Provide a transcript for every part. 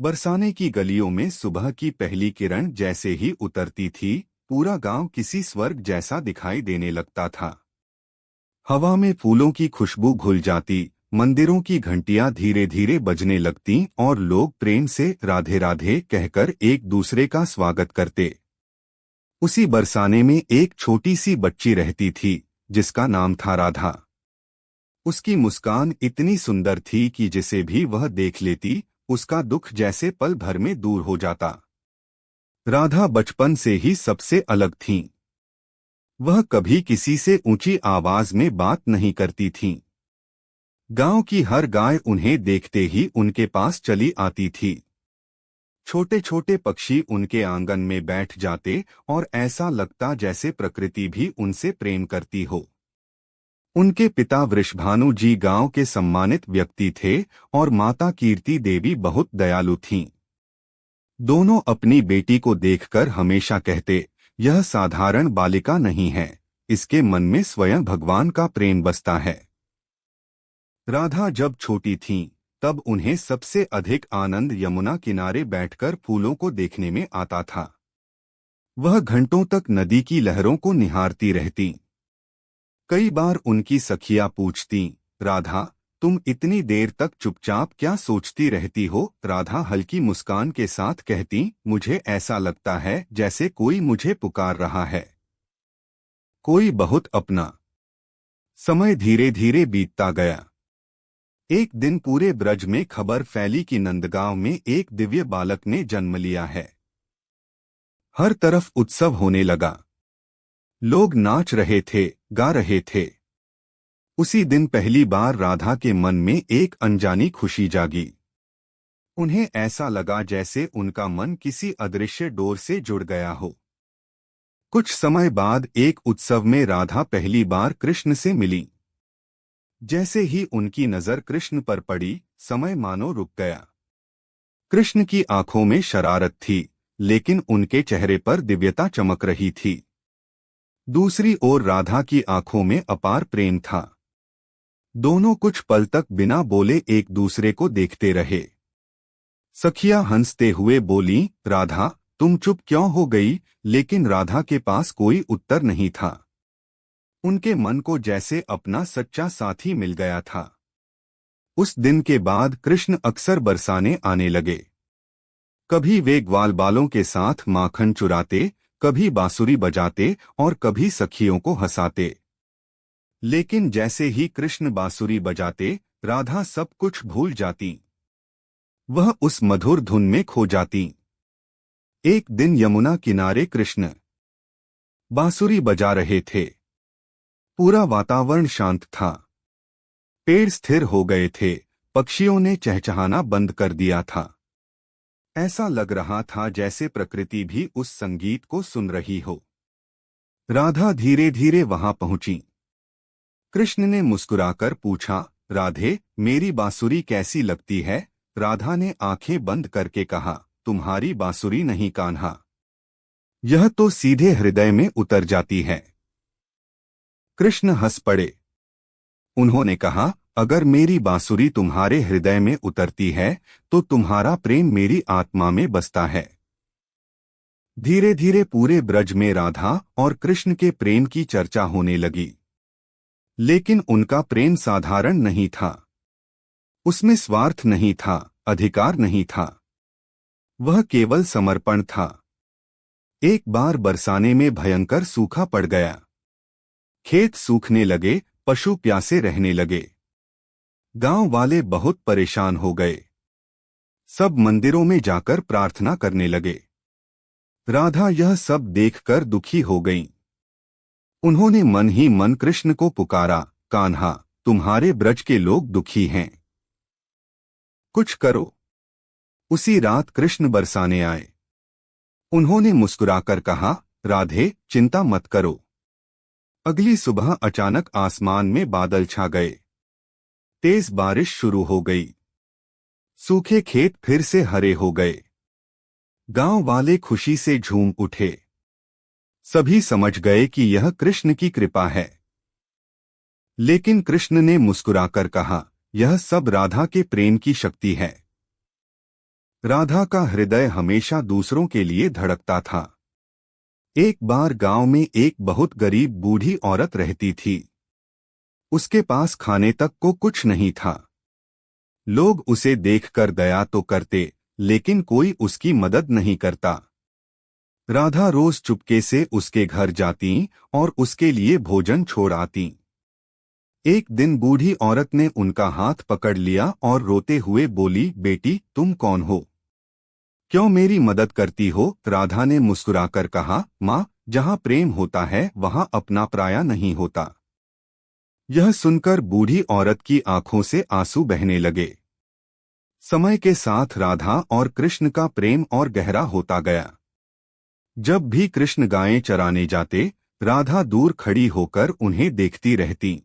बरसाने की गलियों में सुबह की पहली किरण जैसे ही उतरती थी, पूरा गांव किसी स्वर्ग जैसा दिखाई देने लगता था। हवा में फूलों की खुशबू घुल जाती, मंदिरों की घंटियां धीरे धीरे बजने लगतीं और लोग प्रेम से राधे राधे कहकर एक दूसरे का स्वागत करते। उसी बरसाने में एक छोटी सी बच्ची रहती थी, जिसका नाम था राधा। उसकी मुस्कान इतनी सुंदर थी कि जिसे भी वह देख लेती, उसका दुख जैसे पल भर में दूर हो जाता। राधा बचपन से ही सबसे अलग थीं। वह कभी किसी से ऊंची आवाज में बात नहीं करती थीं। गांव की हर गाय उन्हें देखते ही उनके पास चली आती थी। छोटे छोटे पक्षी उनके आंगन में बैठ जाते और ऐसा लगता जैसे प्रकृति भी उनसे प्रेम करती हो। उनके पिता वृषभानु जी गांव के सम्मानित व्यक्ति थे और माता कीर्ति देवी बहुत दयालु थीं। दोनों अपनी बेटी को देखकर हमेशा कहते, यह साधारण बालिका नहीं है, इसके मन में स्वयं भगवान का प्रेम बसता है। राधा जब छोटी थीं, तब उन्हें सबसे अधिक आनंद यमुना किनारे बैठकर फूलों को देखने में आता था। वह घंटों तक नदी की लहरों को निहारती रहती। कई बार उनकी सखियां पूछतीं, राधा, तुम इतनी देर तक चुपचाप क्या सोचती रहती हो? राधा हल्की मुस्कान के साथ कहती, मुझे ऐसा लगता है जैसे कोई मुझे पुकार रहा है, कोई बहुत अपना। समय धीरे धीरे बीतता गया। एक दिन पूरे ब्रज में खबर फैली कि नंदगांव में एक दिव्य बालक ने जन्म लिया है। हर तरफ उत्सव होने लगा। लोग नाच रहे थे, गा रहे थे। उसी दिन पहली बार राधा के मन में एक अनजानी खुशी जागी। उन्हें ऐसा लगा जैसे उनका मन किसी अदृश्य डोर से जुड़ गया हो। कुछ समय बाद एक उत्सव में राधा पहली बार कृष्ण से मिली। जैसे ही उनकी नजर कृष्ण पर पड़ी, समय मानो रुक गया। कृष्ण की आंखों में शरारत थी, लेकिन उनके चेहरे पर दिव्यता चमक रही थी। दूसरी ओर राधा की आंखों में अपार प्रेम था। दोनों कुछ पल तक बिना बोले एक दूसरे को देखते रहे। सखियां हंसते हुए बोलीं, राधा, तुम चुप क्यों हो गई? लेकिन राधा के पास कोई उत्तर नहीं था। उनके मन को जैसे अपना सच्चा साथी मिल गया था। उस दिन के बाद कृष्ण अक्सर बरसाने आने लगे। कभी वे ग्वालबालों के साथ माखन चुराते, कभी बांसुरी बजाते और कभी सखियों को हंसाते। लेकिन जैसे ही कृष्ण बांसुरी बजाते, राधा सब कुछ भूल जाती। वह उस मधुर धुन में खो जाती। एक दिन यमुना किनारे कृष्ण बांसुरी बजा रहे थे। पूरा वातावरण शांत था। पेड़ स्थिर हो गए थे, पक्षियों ने चहचहाना बंद कर दिया था। ऐसा लग रहा था जैसे प्रकृति भी उस संगीत को सुन रही हो। राधा धीरे धीरे वहां पहुंची। कृष्ण ने मुस्कुराकर पूछा, राधे, मेरी बांसुरी कैसी लगती है? राधा ने आंखें बंद करके कहा, तुम्हारी बांसुरी नहीं कान्हा, यह तो सीधे हृदय में उतर जाती है। कृष्ण हंस पड़े। उन्होंने कहा, अगर मेरी बांसुरी तुम्हारे हृदय में उतरती है, तो तुम्हारा प्रेम मेरी आत्मा में बसता है। धीरे धीरे पूरे ब्रज में राधा और कृष्ण के प्रेम की चर्चा होने लगी। लेकिन उनका प्रेम साधारण नहीं था। उसमें स्वार्थ नहीं था, अधिकार नहीं था। वह केवल समर्पण था। एक बार बरसाने में भयंकर सूखा पड़ गया। खेत सूखने लगे, पशु प्यासे रहने लगे। गांव वाले बहुत परेशान हो गए। सब मंदिरों में जाकर प्रार्थना करने लगे। राधा यह सब देखकर दुखी हो गईं। उन्होंने मन ही मन कृष्ण को पुकारा, कान्हा, तुम्हारे ब्रज के लोग दुखी हैं, कुछ करो। उसी रात कृष्ण बरसाने आए। उन्होंने मुस्कुराकर कहा, राधे, चिंता मत करो। अगली सुबह अचानक आसमान में बादल छा गए। तेज बारिश शुरू हो गई। सूखे खेत फिर से हरे हो गए। गांव वाले खुशी से झूम उठे। सभी समझ गए कि यह कृष्ण की कृपा है। लेकिन कृष्ण ने मुस्कुराकर कहा, यह सब राधा के प्रेम की शक्ति है। राधा का हृदय हमेशा दूसरों के लिए धड़कता था। एक बार गांव में एक बहुत गरीब बूढ़ी औरत रहती थी। उसके पास खाने तक को कुछ नहीं था। लोग उसे देखकर दया तो करते, लेकिन कोई उसकी मदद नहीं करता। राधा रोज चुपके से उसके घर जाती और उसके लिए भोजन छोड़ आती। एक दिन बूढ़ी औरत ने उनका हाथ पकड़ लिया और रोते हुए बोली, बेटी तुम कौन हो, क्यों मेरी मदद करती हो? राधा ने मुस्कुराकर कहा, माँ, जहाँ प्रेम होता है वहाँ अपना पराया नहीं होता। यह सुनकर बूढ़ी औरत की आंखों से आंसू बहने लगे। समय के साथ राधा और कृष्ण का प्रेम और गहरा होता गया। जब भी कृष्ण गायें चराने जाते, राधा दूर खड़ी होकर उन्हें देखती रहती।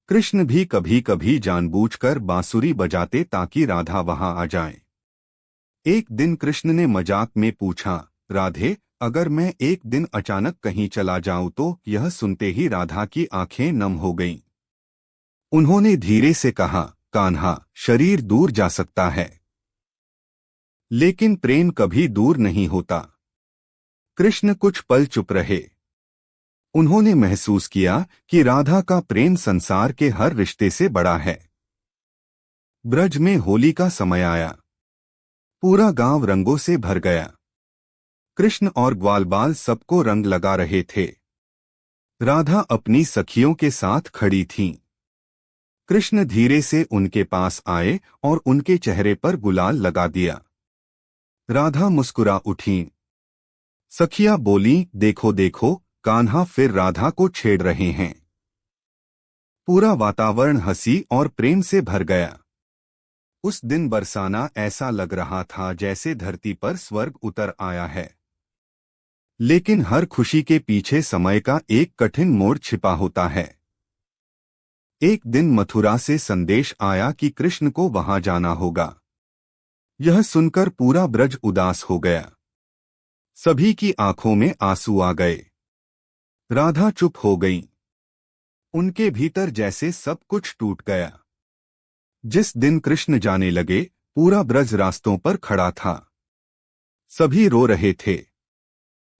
कृष्ण भी कभी कभी जानबूझकर बांसुरी बजाते ताकि राधा वहां आ जाए। एक दिन कृष्ण ने मजाक में पूछा, राधे, अगर मैं एक दिन अचानक कहीं चला जाऊं तो? यह सुनते ही राधा की आंखें नम हो गईं। उन्होंने धीरे से कहा, कान्हा, शरीर दूर जा सकता है, लेकिन प्रेम कभी दूर नहीं होता। कृष्ण कुछ पल चुप रहे। उन्होंने महसूस किया कि राधा का प्रेम संसार के हर रिश्ते से बड़ा है। ब्रज में होली का समय आया। पूरा गांव रंगों से भर गया। कृष्ण और ग्वालबाल सबको रंग लगा रहे थे। राधा अपनी सखियों के साथ खड़ी थीं। कृष्ण धीरे से उनके पास आए और उनके चेहरे पर गुलाल लगा दिया। राधा मुस्कुरा उठीं। सखियां बोलीं, देखो देखो, कान्हा फिर राधा को छेड़ रहे हैं। पूरा वातावरण हंसी और प्रेम से भर गया। उस दिन बरसाना ऐसा लग रहा था जैसे धरती पर स्वर्ग उतर आया है। लेकिन हर खुशी के पीछे समय का एक कठिन मोड़ छिपा होता है। एक दिन मथुरा से संदेश आया कि कृष्ण को वहां जाना होगा। यह सुनकर पूरा ब्रज उदास हो गया। सभी की आंखों में आंसू आ गए। राधा चुप हो गईं। उनके भीतर जैसे सब कुछ टूट गया। जिस दिन कृष्ण जाने लगे, पूरा ब्रज रास्तों पर खड़ा था। सभी रो रहे थे।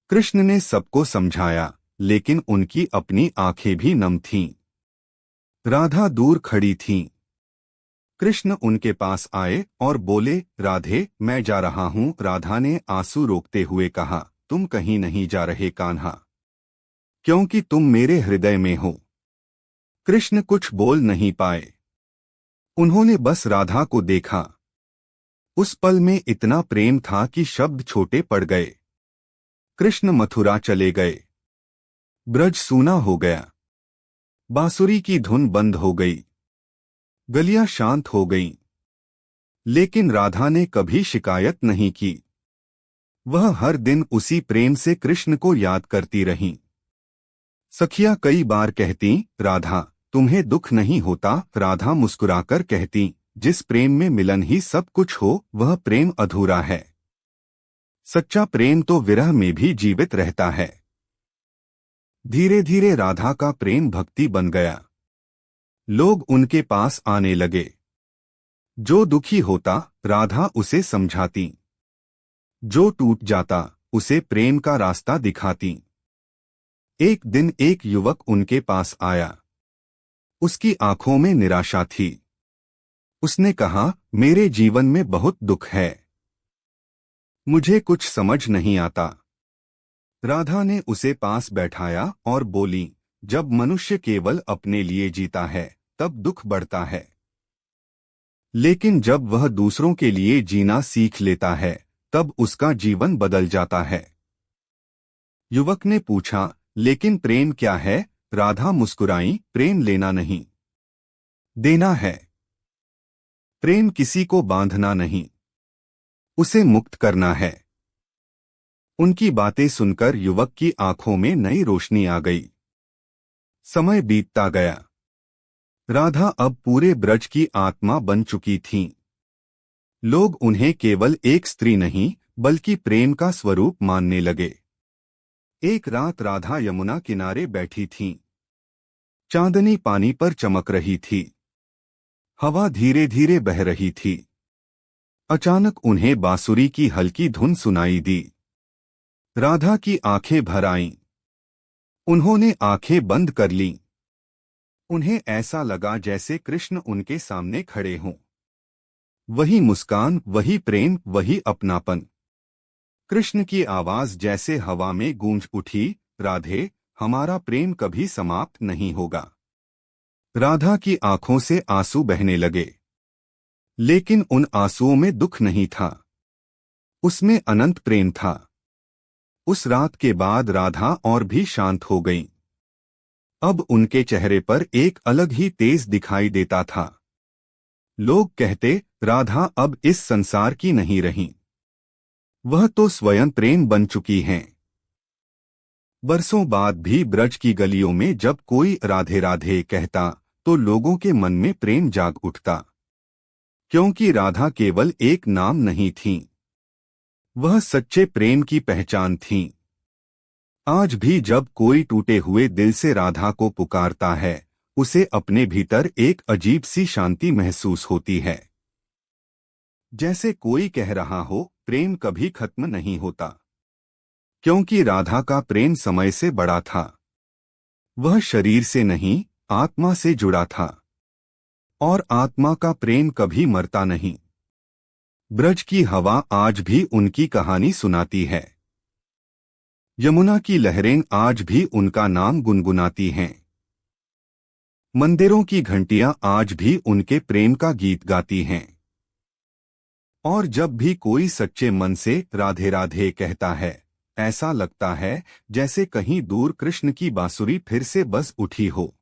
कृष्ण ने सबको समझाया, लेकिन उनकी अपनी आंखें भी नम थीं। राधा दूर खड़ी थीं। कृष्ण उनके पास आए और बोले, राधे, मैं जा रहा हूं। राधा ने आंसू रोकते हुए कहा, तुम कहीं नहीं जा रहे कान्हा, क्योंकि तुम मेरे हृदय में हो। कृष्ण कुछ बोल नहीं पाए। उन्होंने बस राधा को देखा। उस पल में इतना प्रेम था कि शब्द छोटे पड़ गए। कृष्ण मथुरा चले गए। ब्रज सूना हो गया। बांसुरी की धुन बंद हो गई। गलियां शांत हो गईं। लेकिन राधा ने कभी शिकायत नहीं की। वह हर दिन उसी प्रेम से कृष्ण को याद करती रहीं। सखियां कई बार कहती, राधा, तुम्हें दुख नहीं होता? राधा मुस्कुराकर कहती, जिस प्रेम में मिलन ही सब कुछ हो, वह प्रेम अधूरा है। सच्चा प्रेम तो विरह में भी जीवित रहता है। धीरे धीरे राधा का प्रेम भक्ति बन गया। लोग उनके पास आने लगे। जो दुखी होता, राधा उसे समझाती। जो टूट जाता, उसे प्रेम का रास्ता दिखाती। एक दिन एक युवक उनके पास आया। उसकी आंखों में निराशा थी। उसने कहा, मेरे जीवन में बहुत दुख है, मुझे कुछ समझ नहीं आता। राधा ने उसे पास बैठाया और बोली, जब मनुष्य केवल अपने लिए जीता है, तब दुख बढ़ता है। लेकिन जब वह दूसरों के लिए जीना सीख लेता है, तब उसका जीवन बदल जाता है। युवक ने पूछा, लेकिन प्रेम क्या है? राधा मुस्कुराई, प्रेम लेना नहीं, देना है। प्रेम किसी को बांधना नहीं, उसे मुक्त करना है। उनकी बातें सुनकर युवक की आंखों में नई रोशनी आ गई। समय बीतता गया। राधा अब पूरे ब्रज की आत्मा बन चुकी थीं। लोग उन्हें केवल एक स्त्री नहीं, बल्कि प्रेम का स्वरूप मानने लगे। एक रात राधा यमुना किनारे बैठी थीं। चांदनी पानी पर चमक रही थी। हवा धीरे धीरे बह रही थी। अचानक उन्हें बांसुरी की हल्की धुन सुनाई दी। राधा की आंखें भर आईं। उन्होंने आंखें बंद कर लीं। उन्हें ऐसा लगा जैसे कृष्ण उनके सामने खड़े हों। वही मुस्कान, वही प्रेम, वही अपनापन। कृष्ण की आवाज जैसे हवा में गूंज उठी, राधे, हमारा प्रेम कभी समाप्त नहीं होगा। राधा की आंखों से आंसू बहने लगे, लेकिन उन आंसुओं में दुख नहीं था, उसमें अनंत प्रेम था। उस रात के बाद राधा और भी शांत हो गईं। अब उनके चेहरे पर एक अलग ही तेज दिखाई देता था। लोग कहते, राधा अब इस संसार की नहीं रहीं। वह तो स्वयं प्रेम बन चुकी हैं। बरसों बाद भी ब्रज की गलियों में जब कोई राधे राधे कहता, तो लोगों के मन में प्रेम जाग उठता, क्योंकि राधा केवल एक नाम नहीं थीं, वह सच्चे प्रेम की पहचान थीं। आज भी जब कोई टूटे हुए दिल से राधा को पुकारता है, उसे अपने भीतर एक अजीब सी शांति महसूस होती है। जैसे कोई कह रहा हो, प्रेम कभी खत्म नहीं होता, क्योंकि राधा का प्रेम समय से बड़ा था। वह शरीर से नहीं, आत्मा से जुड़ा था, और आत्मा का प्रेम कभी मरता नहीं। ब्रज की हवा आज भी उनकी कहानी सुनाती है। यमुना की लहरें आज भी उनका नाम गुनगुनाती हैं। मंदिरों की घंटियां आज भी उनके प्रेम का गीत गाती हैं। और जब भी कोई सच्चे मन से राधे राधे कहता है, ऐसा लगता है जैसे कहीं दूर कृष्ण की बांसुरी फिर से बज उठी हो।